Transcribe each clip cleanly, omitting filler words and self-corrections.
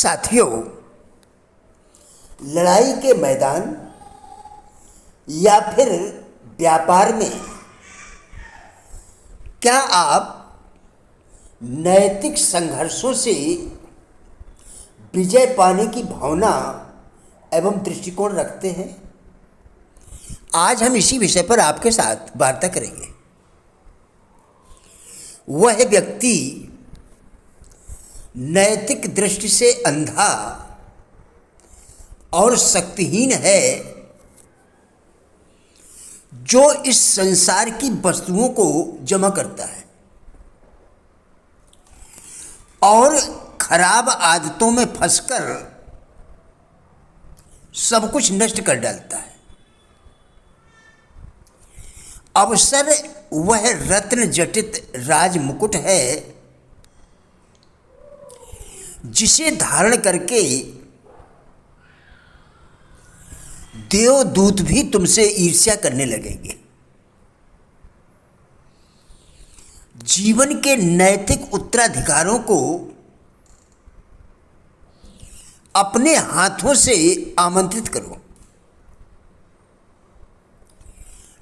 साथियों, लड़ाई के मैदान या फिर व्यापार में क्या आप नैतिक संघर्षों से विजय पाने की भावना एवं दृष्टिकोण रखते हैं? आज हम इसी विषय पर आपके साथ वार्ता करेंगे। वह व्यक्ति नैतिक दृष्टि से अंधा और शक्तिहीन है जो इस संसार की वस्तुओं को जमा करता है और खराब आदतों में फंसकर सब कुछ नष्ट कर डालता है। अवसर वह रत्न जटित राज मुकुट है जिसे धारण करके देवदूत भी तुमसे ईर्ष्या करने लगेंगे। जीवन के नैतिक उत्तराधिकारों को अपने हाथों से आमंत्रित करो।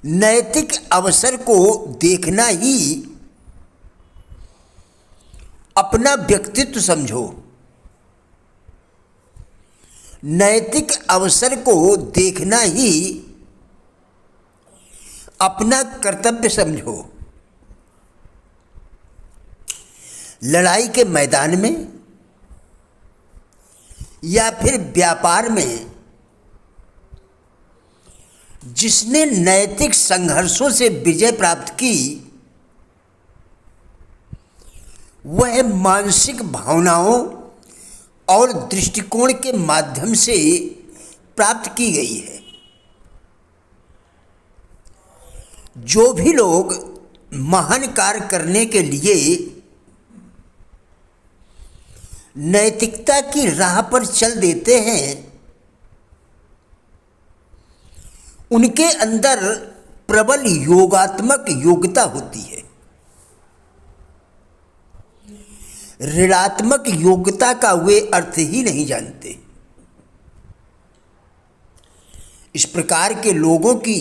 नैतिक अवसर को देखना ही अपना व्यक्तित्व समझो। नैतिक अवसर को देखना ही अपना कर्तव्य समझो। लड़ाई के मैदान में या फिर व्यापार में जिसने नैतिक संघर्षों से विजय प्राप्त की, वह मानसिक भावनाओं और दृष्टिकोण के माध्यम से प्राप्त की गई है। जो भी लोग महान कार्य करने के लिए नैतिकता की राह पर चल देते हैं, उनके अंदर प्रबल योगात्मक योग्यता होती है। ऋणात्मक योग्यता का वे अर्थ ही नहीं जानते। इस प्रकार के लोगों की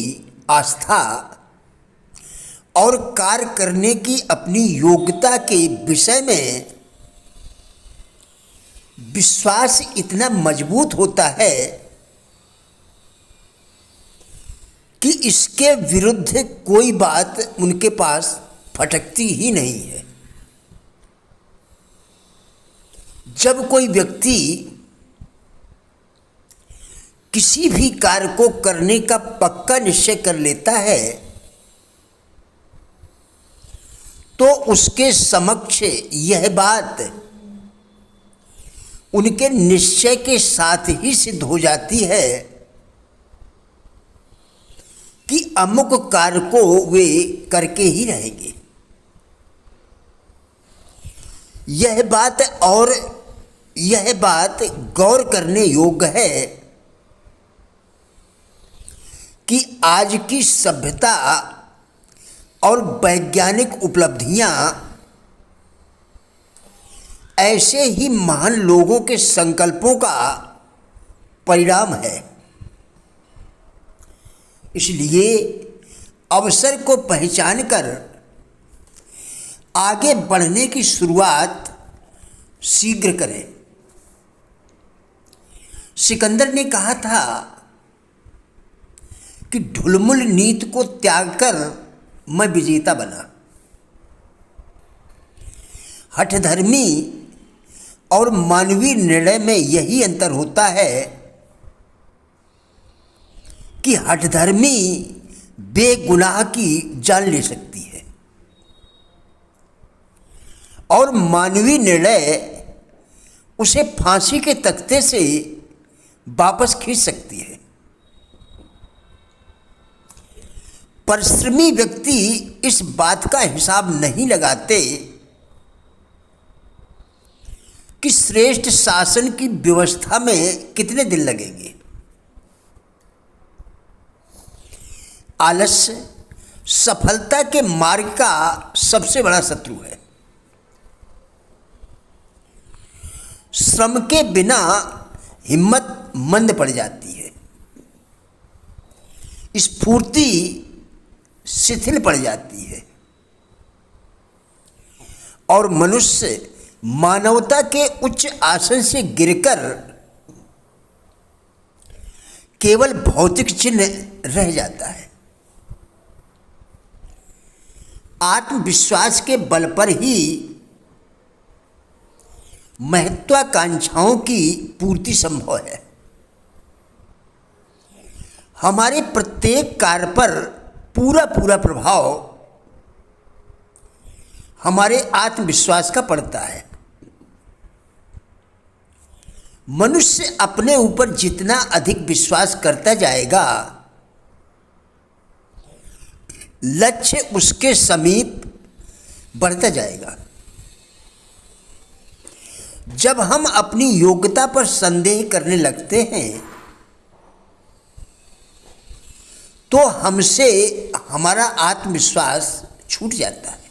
आस्था और कार्य करने की अपनी योग्यता के विषय में विश्वास इतना मजबूत होता है कि इसके विरुद्ध कोई बात उनके पास फटकती ही नहीं है। जब कोई व्यक्ति किसी भी कार्य को करने का पक्का निश्चय कर लेता है तो उसके समक्ष यह बात उनके निश्चय के साथ ही सिद्ध हो जाती है कि अमुक कार्य को वे करके ही रहेंगे। यह बात गौर करने योग्य है कि आज की सभ्यता और वैज्ञानिक उपलब्धियां ऐसे ही महान लोगों के संकल्पों का परिणाम है। इसलिए अवसर को पहचानकर आगे बढ़ने की शुरुआत शीघ्र करें। सिकंदर ने कहा था कि ढुलमुल नीति को त्याग कर मैं विजेता बना। हठधर्मी और मानवीय निर्णय में यही अंतर होता है कि हठधर्मी बेगुनाह की जान ले सकती है और मानवीय निर्णय उसे फांसी के तख्ते से वापस खींच सकती है। परिश्रमी व्यक्ति इस बात का हिसाब नहीं लगाते कि श्रेष्ठ शासन की व्यवस्था में कितने दिन लगेंगे। आलस्य सफलता के मार्ग का सबसे बड़ा शत्रु है। श्रम के बिना हिम्मत मंद पड़ जाती है, स्फूर्ति शिथिल पड़ जाती है और मनुष्य मानवता के उच्च आसन से गिरकर केवल भौतिक चिन्ह रह जाता है। आत्मविश्वास के बल पर ही महत्वाकांक्षाओं की पूर्ति संभव है। हमारे प्रत्येक कार्य पर पूरा प्रभाव हमारे आत्मविश्वास का पड़ता है। मनुष्य अपने ऊपर जितना अधिक विश्वास करता जाएगा, लक्ष्य उसके समीप बढ़ता जाएगा। जब हम अपनी योग्यता पर संदेह करने लगते हैं तो हमसे हमारा आत्मविश्वास छूट जाता है।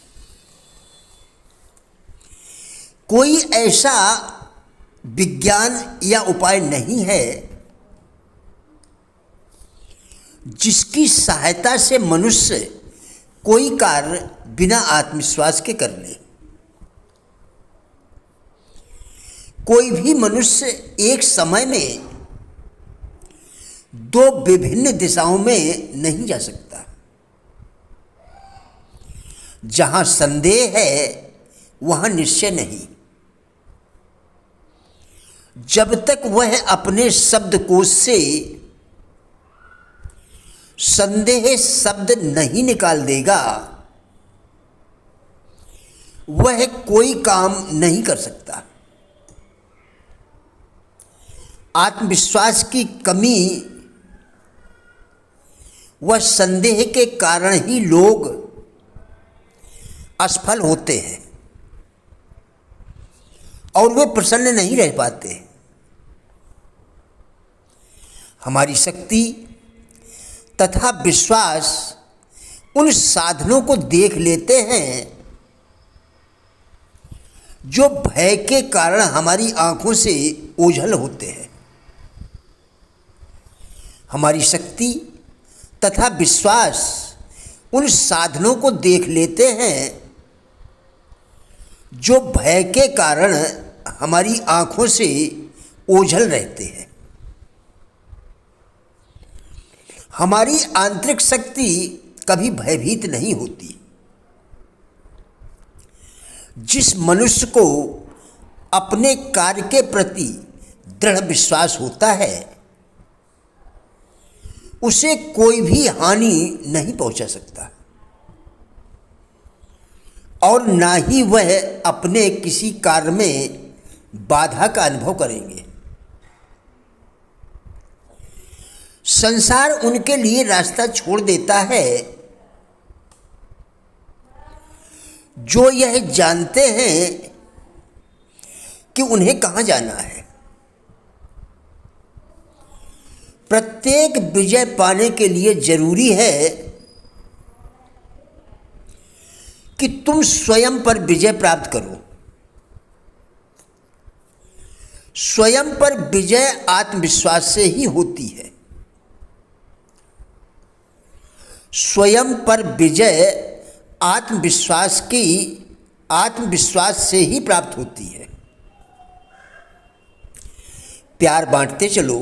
कोई ऐसा विज्ञान या उपाय नहीं है जिसकी सहायता से मनुष्य कोई कार्य बिना आत्मविश्वास के कर ले। कोई भी मनुष्य एक समय में दो विभिन्न दिशाओं में नहीं जा सकता। जहां संदेह है वहां निश्चय नहीं। जब तक वह अपने शब्दकोश से संदेह शब्द नहीं निकाल देगा, वह कोई काम नहीं कर सकता। आत्मविश्वास की कमी व संदेह के कारण ही लोग असफल होते हैं और वे प्रसन्न नहीं रह पाते। हमारी शक्ति तथा विश्वास उन साधनों को देख लेते हैं जो भय के कारण हमारी आंखों से ओझल होते हैं। हमारी शक्ति तथा विश्वास उन साधनों को देख लेते हैं जो भय के कारण हमारी आंखों से ओझल रहते हैं। हमारी आंतरिक शक्ति कभी भयभीत नहीं होती। जिस मनुष्य को अपने कार्य के प्रति दृढ़ विश्वास होता है, उसे कोई भी हानि नहीं पहुंचा सकता और ना ही वह अपने किसी कार्य में बाधा का अनुभव करेंगे। संसार उनके लिए रास्ता छोड़ देता है जो यह जानते हैं कि उन्हें कहाँ जाना है। प्रत्येक विजय पाने के लिए जरूरी है कि तुम स्वयं पर विजय प्राप्त करो। स्वयं पर विजय आत्मविश्वास से ही होती है। स्वयं पर विजय आत्मविश्वास से ही प्राप्त होती है। प्यार बांटते चलो,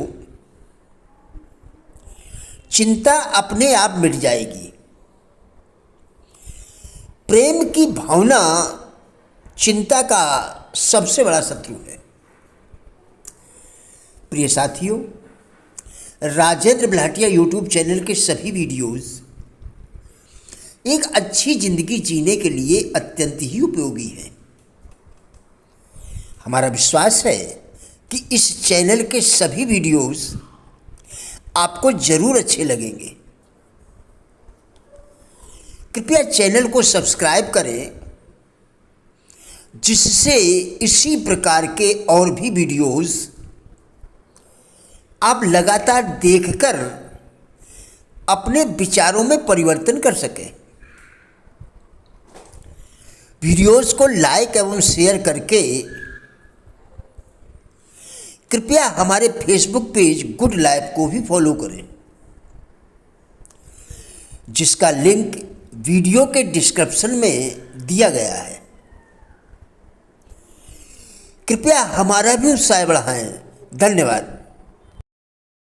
चिंता अपने आप मिट जाएगी। प्रेम की भावना चिंता का सबसे बड़ा शत्रु है। प्रिय साथियों, राजेंद्र बल्हाटिया यूट्यूब चैनल के सभी वीडियोस एक अच्छी जिंदगी जीने के लिए अत्यंत ही उपयोगी है। हमारा विश्वास है कि इस चैनल के सभी वीडियोस आपको जरूर अच्छे लगेंगे। कृपया चैनल को सब्सक्राइब करें, जिससे इसी प्रकार के और भी वीडियोस आप लगातार देखकर अपने विचारों में परिवर्तन कर सकें। वीडियोस को लाइक एवं शेयर करके कृपया हमारे फेसबुक पेज गुड लाइफ को भी फॉलो करें, जिसका लिंक वीडियो के डिस्क्रिप्शन में दिया गया है। कृपया हमारा भी उत्साह बढ़ाएं। धन्यवाद।